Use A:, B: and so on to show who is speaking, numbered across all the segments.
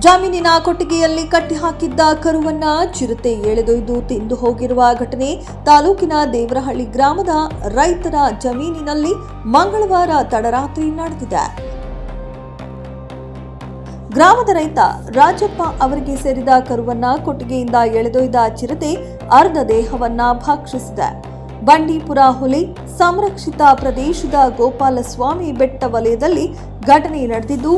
A: ಜಮೀನಿನ ಕೊಟ್ಟಿಗೆಯಲ್ಲಿ ಕಟ್ಟಿಹಾಕಿದ್ದ ಕರುವನ್ನ ಚಿರತೆ ಎಳೆದೊಯ್ದು ತಿಂದು ಹೋಗಿರುವ ಘಟನೆ ತಾಲೂಕಿನ ದೇವರಹಳ್ಳಿ ಗ್ರಾಮದ ರೈತರ ಜಮೀನಿನಲ್ಲಿ ಮಂಗಳವಾರ ತಡರಾತ್ರಿ ನಡೆದಿದೆ. ಗ್ರಾಮದ ರೈತ ರಾಜಪ್ಪ ಅವರಿಗೆ ಸೇರಿದ ಕರುವನ್ನ ಕೊಟ್ಟಿಗೆಯಿಂದ ಎಳೆದೊಯ್ದ ಚಿರತೆ ಅರ್ಧ ದೇಹವನ್ನ ಭಕ್ಷಿಸಿದೆ. ಬಂಡೀಪುರ ಹುಲಿ ಸಂರಕ್ಷಿತ ಪ್ರದೇಶದ ಗೋಪಾಲಸ್ವಾಮಿ ಬೆಟ್ಟ ವಲಯದಲ್ಲಿ ಘಟನೆ ನಡೆದಿದ್ದು,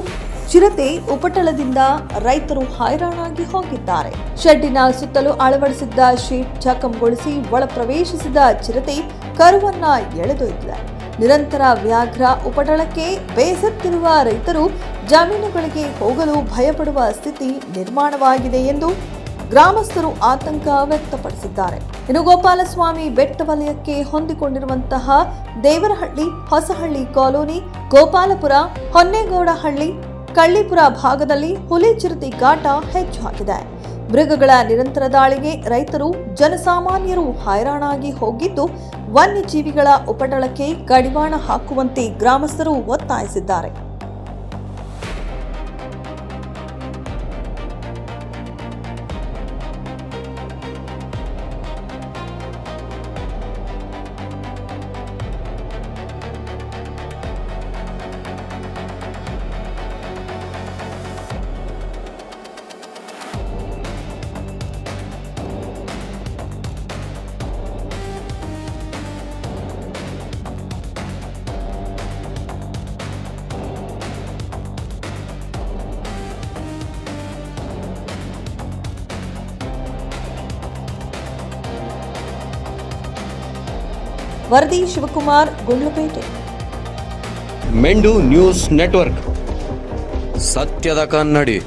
A: ಚಿರತೆ ಉಪಟಳದಿಂದ ರೈತರು ಹೈರಾಣಾಗಿ ಹೋಗಿದ್ದಾರೆ. ಶೆಡ್ಡಿನ ಸುತ್ತಲೂ ಅಳವಡಿಸಿದ್ದ ಶೀಟ್ ಜಖಂಗೊಳಿಸಿ ಒಳ ಪ್ರವೇಶಿಸಿದ ಚಿರತೆ ಕರುವನ್ನ ಎಳೆದೊಯ್ದಿದೆ. ನಿರಂತರ ವ್ಯಾಘ್ರ ಉಪಟಳಕ್ಕೆ ಬೇಸತ್ತಿರುವ ರೈತರು ಜಮೀನುಗಳಿಗೆ ಹೋಗಲು ಭಯಪಡುವ ಸ್ಥಿತಿ ನಿರ್ಮಾಣವಾಗಿದೆ ಎಂದು ಗ್ರಾಮಸ್ಥರು ಆತಂಕ ವ್ಯಕ್ತಪಡಿಸಿದ್ದಾರೆ. ಇನ್ನು ಗೋಪಾಲಸ್ವಾಮಿ ಬೆಟ್ಟ ವಲಯಕ್ಕೆ ಹೊಂದಿಕೊಂಡಿರುವಂತಹ ದೇವರಹಳ್ಳಿ, ಹೊಸಹಳ್ಳಿ ಕಾಲೋನಿ, ಗೋಪಾಲಪುರ, ಹೊನ್ನೇಗೌಡಹಳ್ಳಿ, ಕಳ್ಳಿಪುರ ಭಾಗದಲ್ಲಿ ಹುಲಿ ಚಿರತೆ ಕಾಟ ಹೆಚ್ಚು ಆಗಿದೆ. ಮೃಗಗಳ ನಿರಂತರ ದಾಳಿಗೆ ರೈತರು, ಜನಸಾಮಾನ್ಯರು ಹೈರಾಣಾಗಿ ಹೋಗಿದ್ದು, ವನ್ಯಜೀವಿಗಳ ಉಪಟಳಕ್ಕೆ ಕಡಿವಾಣ ಹಾಕುವಂತೆ ಗ್ರಾಮಸ್ಥರು ಒತ್ತಾಯಿಸಿದ್ದಾರೆ. ವರದಿ ಶಿವಕುಮಾರ್, ಗುಂಡ್ಲುಪೇಟೆ.
B: ಮೆಂಡು ನ್ಯೂಸ್ ನೆಟ್ವರ್ಕ್, ಸತ್ಯದ ಕನ್ನಡಿ.